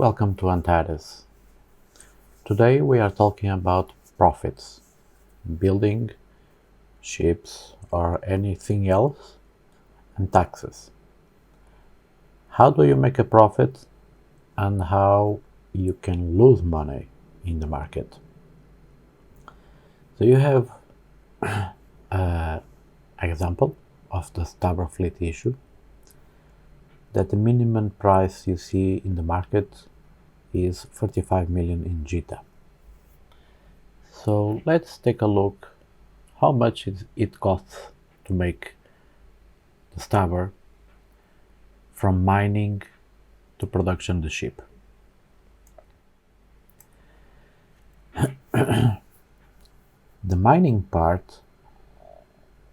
Welcome to Antares. Today we are talking about profits, building, ships, or anything else, and taxes. How do you make a profit and how you can lose money in the market? So you have an example of the Stabber fleet issue that the minimum price you see in the market is 35 million in JITA. So let's take a look how much it costs to make the Stabber from mining to production the ship. The mining part,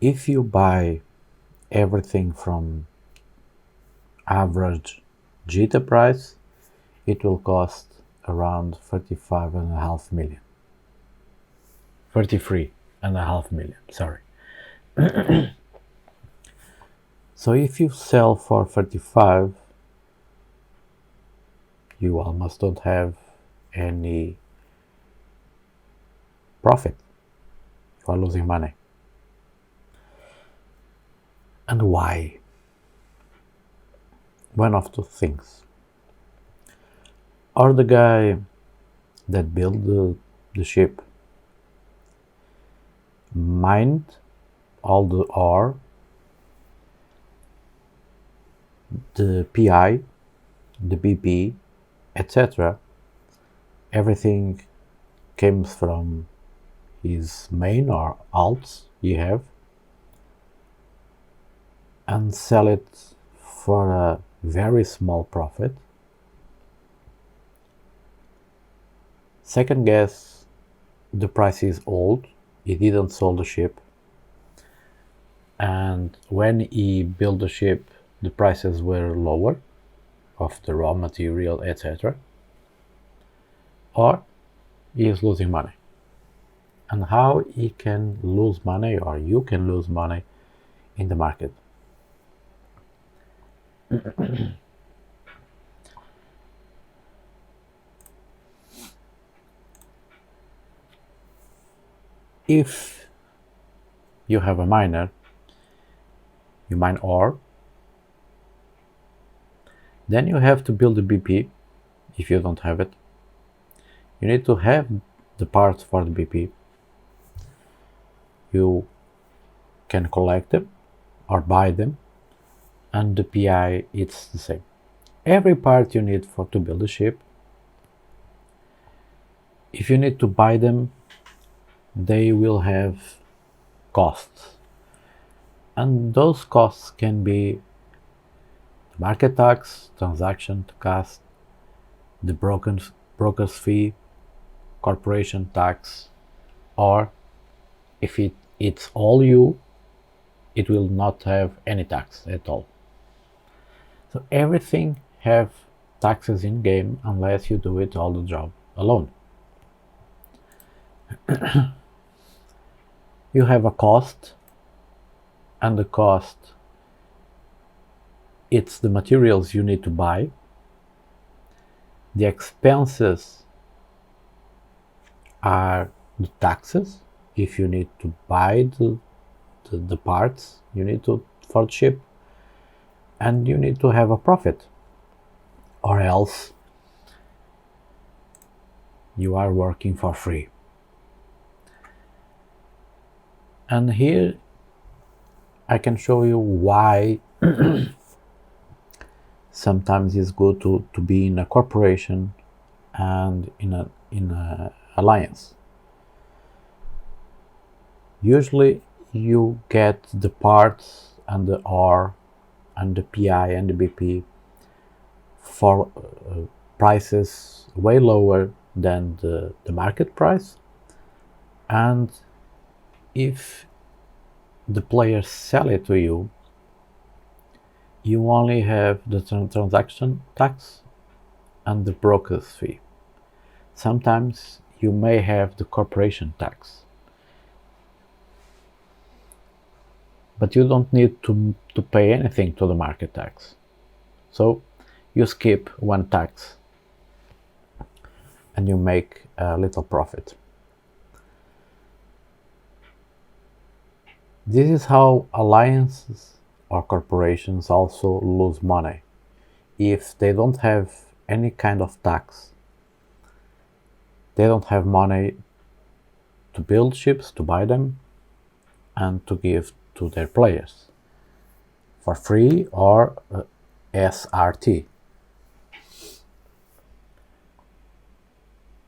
if you buy everything from average JITA price, it will cost around 35.5 million. 33.5 million, sorry. So if you sell for 35, you almost don't have any profit. You are losing money. And why? One of two things. Or the guy that built the ship mined all the ore, the PI, the BP, etc. Everything comes from his main or alts you have, and sell it for a very small profit. Second guess, the price is old, he didn't sell the ship, and when he built the ship the prices were lower of the raw material, etc. Or he is losing money. And how he can lose money, or you can lose money in the market. If you have a miner, you mine ore, then you have to build a BP. If you don't have it, you need to have the parts for the BP. You can collect them or buy them, and the PI, it's the same. Every part you need to build a ship, if you need to buy them, they will have costs, and those costs can be market tax, transaction cost, the broker's fee, corporation tax, or if it's all you, it will not have any tax at all. So everything have taxes in game unless you do it all the job alone. You have a cost, and the cost, it's the materials you need to buy. The expenses are the taxes. If you need to buy the parts you need to for the ship, and you need to have a profit, or else you are working for free. And here I can show you why sometimes it's good to be in a corporation and in a alliance. Usually you get the parts and the ore and the PI and the BP for prices way lower than the market price, and if the players sell it to you, you only have the transaction tax and the broker's fee. Sometimes you may have the corporation tax, but you don't need to pay anything to the market tax. So you skip one tax and you make a little profit. This is how alliances or corporations also lose money. If they don't have any kind of tax, they don't have money to build ships, to buy them, and to give to their players for free or SRT.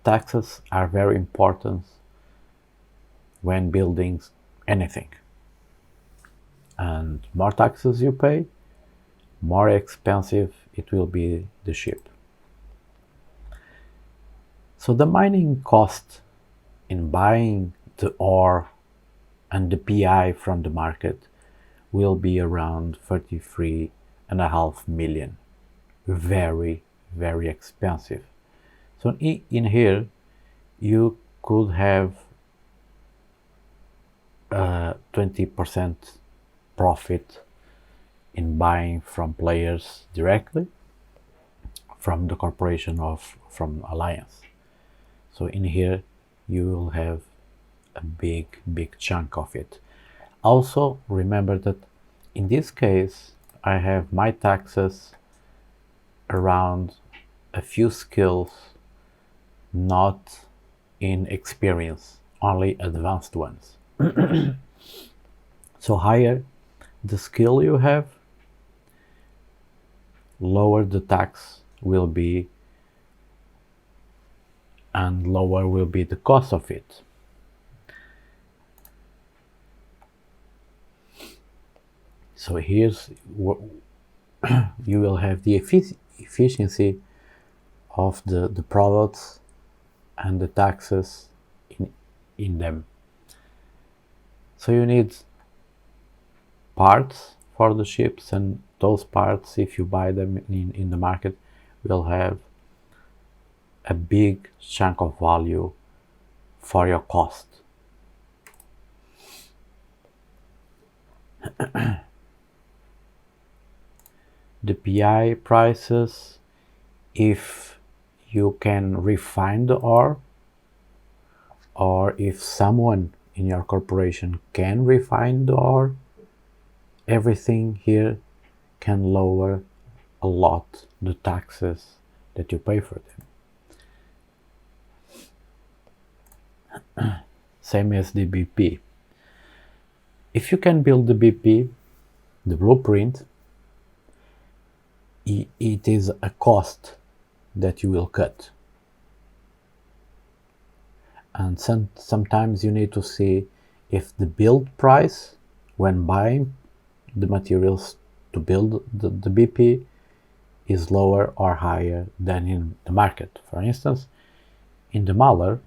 Taxes are very important when building anything. And more taxes you pay, more expensive it will be the ship. So the mining cost in buying the ore and the PI from the market will be around 33.5 million. Very, very expensive. So in here you could have 20% profit in buying from players directly from the corporation or from alliance. So in here you will have a big chunk of it. Also remember that in this case I have my taxes around a few skills, not in experience, only advanced ones. So higher the skill you have, lower the tax will be, and lower will be the cost of it. So here's what you will have the efficiency of the products and the taxes in them. So you need parts for the ships, and those parts, if you buy them in the market, will have a big chunk of value for your cost. The PI prices, if you can refine the ore, or if someone in your corporation can refine the ore, everything here can lower a lot the taxes that you pay for them. Same as the BP. If you can build the BP, the blueprint, it is a cost that you will cut. And sometimes you need to see if the build price when buying the materials to build the BP is lower or higher than in the market. For instance, in the Mahler,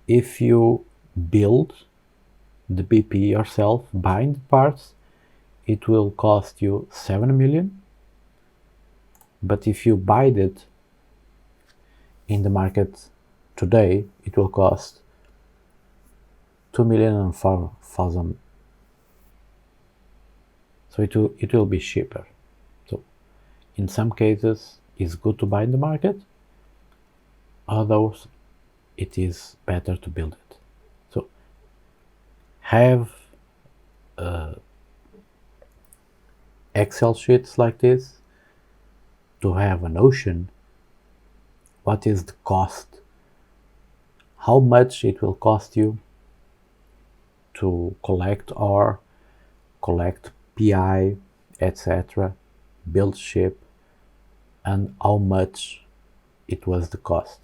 if you build the BP yourself, buying the parts, it will cost you 7 million. But if you buy it in the market today, it will cost 2,004,000. So it will be cheaper. So in some cases it's good to buy in the market, others it is better to build it. So have Excel sheets like this to have a notion what is the cost, how much it will cost you to collect ore, collect PI, etc., build ship, and how much it was the cost.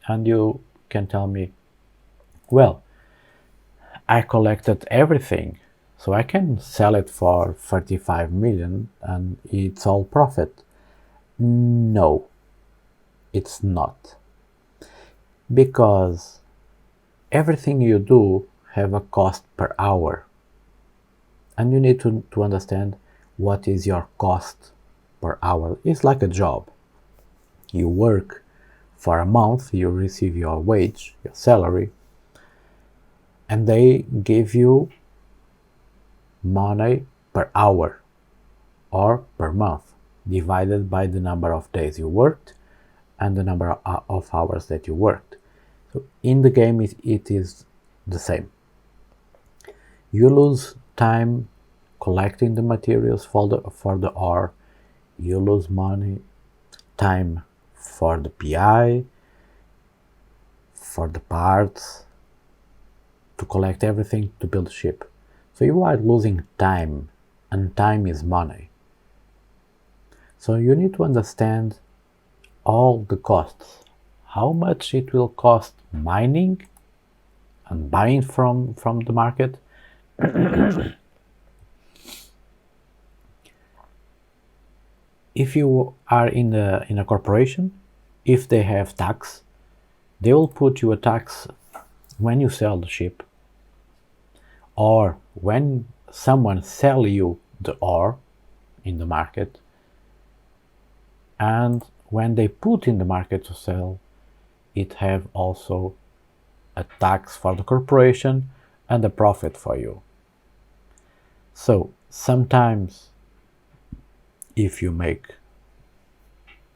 And you can tell me, well, I collected everything, so I can sell it for 35 million and it's all profit. No, it's not. Because everything you do have a cost per hour. And you need to understand what is your cost per hour. It's like a job. You work for a month, you receive your wage, your salary, and they give you money per hour or per month, divided by the number of days you worked and the number of hours that you worked. So in the game it is the same. You lose time collecting the materials for the ore, you lose money, time for the PI, for the parts, to collect everything to build a ship. So you are losing time, and time is money. So you need to understand all the costs. How much it will cost mining and buying from the market. If you are in a corporation, if they have tax, they will put you a tax when you sell the ship, or when someone sell you the ore in the market, and when they put in the market to sell, it have also a tax for the corporation and a profit for you. So sometimes if you make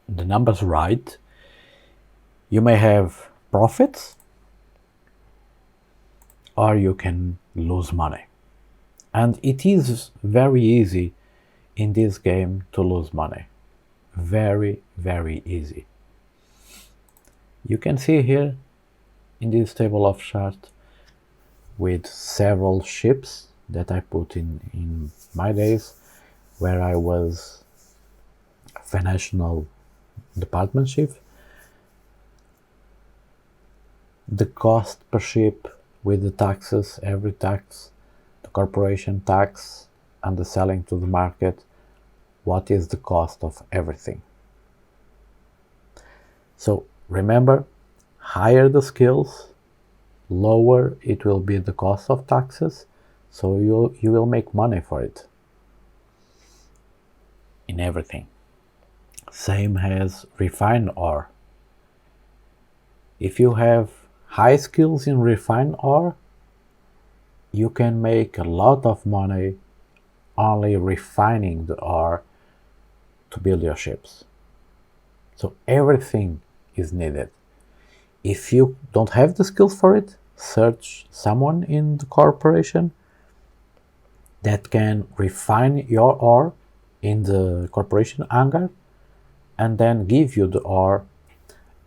the numbers right, you may have profits or you can lose money. And it is very easy in this game to lose money. Very, very easy. You can see here in this table of chart with several ships that I put in my days where I was financial department chief. The cost per ship with the taxes, every tax, the corporation tax and the selling to the market, what is the cost of everything. So remember, higher the skills, lower it will be the cost of taxes, so you will make money for it in everything. Same as refined ore. If you have high skills in refined ore, you can make a lot of money only refining the ore to build your ships. So everything is needed. If you don't have the skills for it, search someone in the corporation that can refine your ore in the corporation hangar and then give you the ore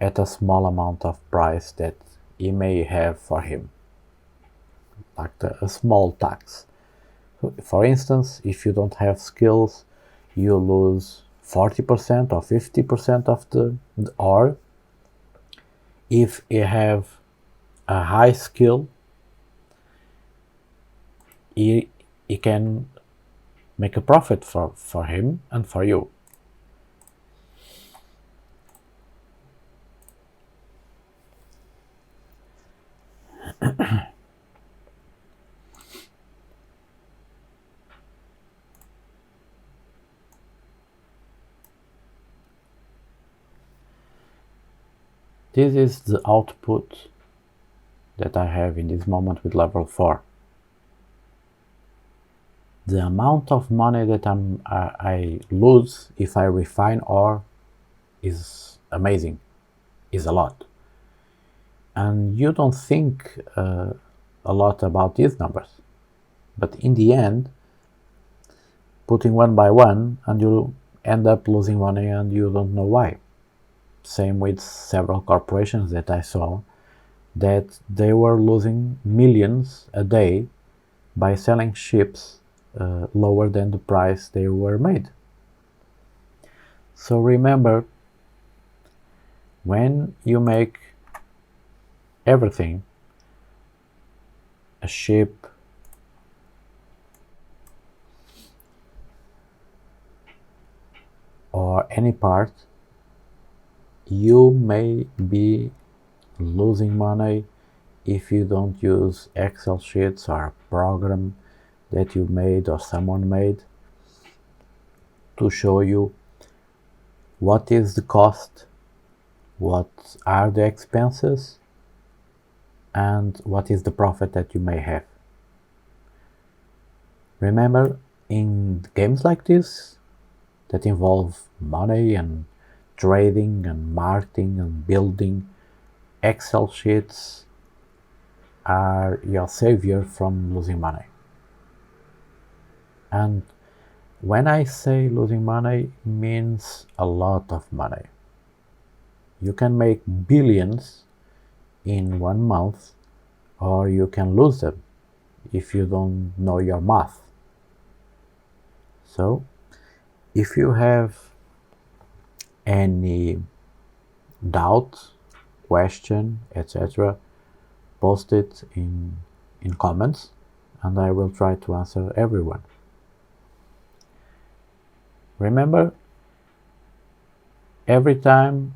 at a small amount of price that you may have for him, like a small tax. So for instance, if you don't have skills, you lose 40% or 50% of the ore. If you have a high skill, he can make a profit for him and for you. This is the output that I have in this moment with level 4. The amount of money that I lose if I refine ore is amazing, is a lot. And you don't think a lot about these numbers. But in the end, putting one by one, and you end up losing money and you don't know why. Same with several corporations that I saw, that they were losing millions a day by selling ships lower than the price they were made. So remember, when you make everything, a ship, or any part, you may be losing money if you don't use Excel sheets or a program that you made or someone made to show you what is the cost, what are the expenses, and what is the profit that you may have. Remember, in games like this that involve money and trading and marketing and building Excel sheets are your savior from losing money. And when I say losing money, it means a lot of money. You can make billions in 1 month, or you can lose them if you don't know your math. So, if you have any doubt, question, etc., post it in comments, and I will try to answer everyone. Remember, every time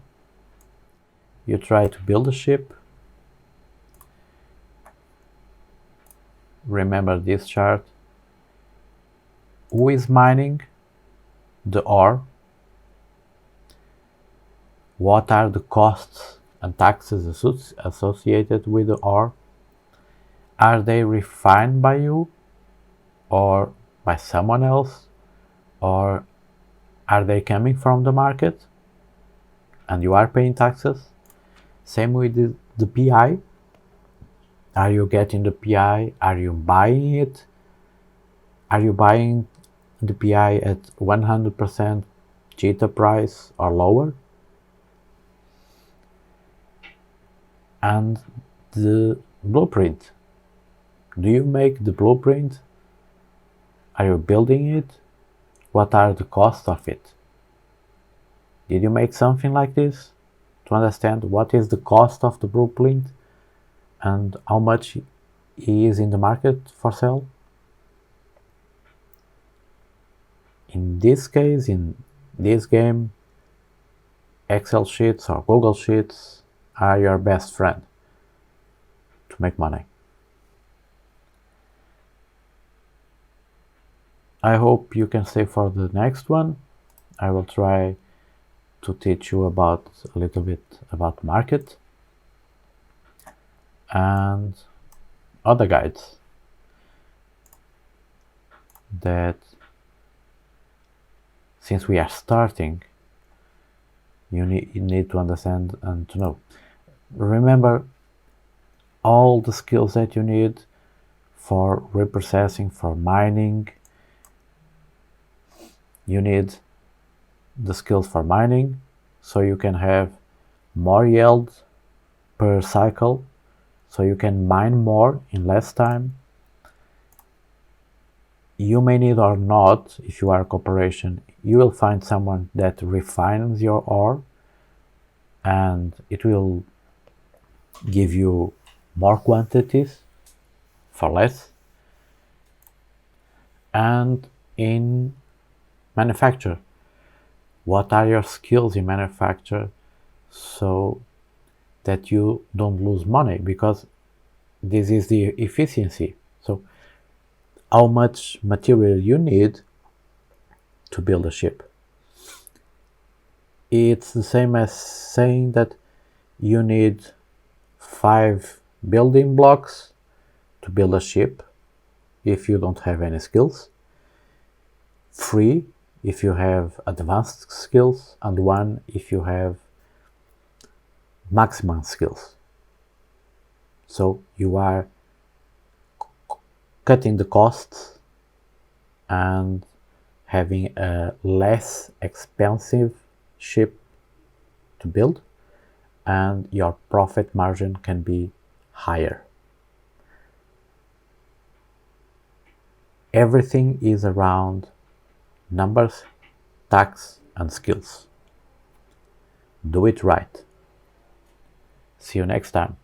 you try to build a ship, remember this chart. Who is mining the ore? What are the costs and taxes associated with the ore? Are they refined by you or by someone else? Or are they coming from the market and you are paying taxes? Same with the PI. Are you getting the PI? Are you buying it? Are you buying the PI at 100% cheetah price or lower? And the blueprint. Do you make the blueprint? Are you building it? What are the costs of it? Did you make something like this to understand what is the cost of the blueprint and how much he is in the market for sale? In this case, in this game, Excel sheets or Google Sheets are your best friend to make money. I hope you can stay for the next one. I will try to teach you about a little bit about market and other guides that, since we are starting, you need to understand and to know. Remember all the skills that you need for reprocessing, for mining. You need the skills for mining so you can have more yield per cycle, so you can mine more in less time. You may need or not, if you are a corporation, you will find someone that refines your ore and it will give you more quantities for less. And in manufacture, what are your skills in manufacture so that you don't lose money? Because this is the efficiency. So how much material you need to build a ship. It's the same as saying that you need 5 building blocks to build a ship if you don't have any skills, 3 if you have advanced skills, and 1 if you have maximum skills. So you are cutting the costs and having a less expensive ship to build, and your profit margin can be higher. Everything is around numbers, tax, and skills. Do it right. See you next time.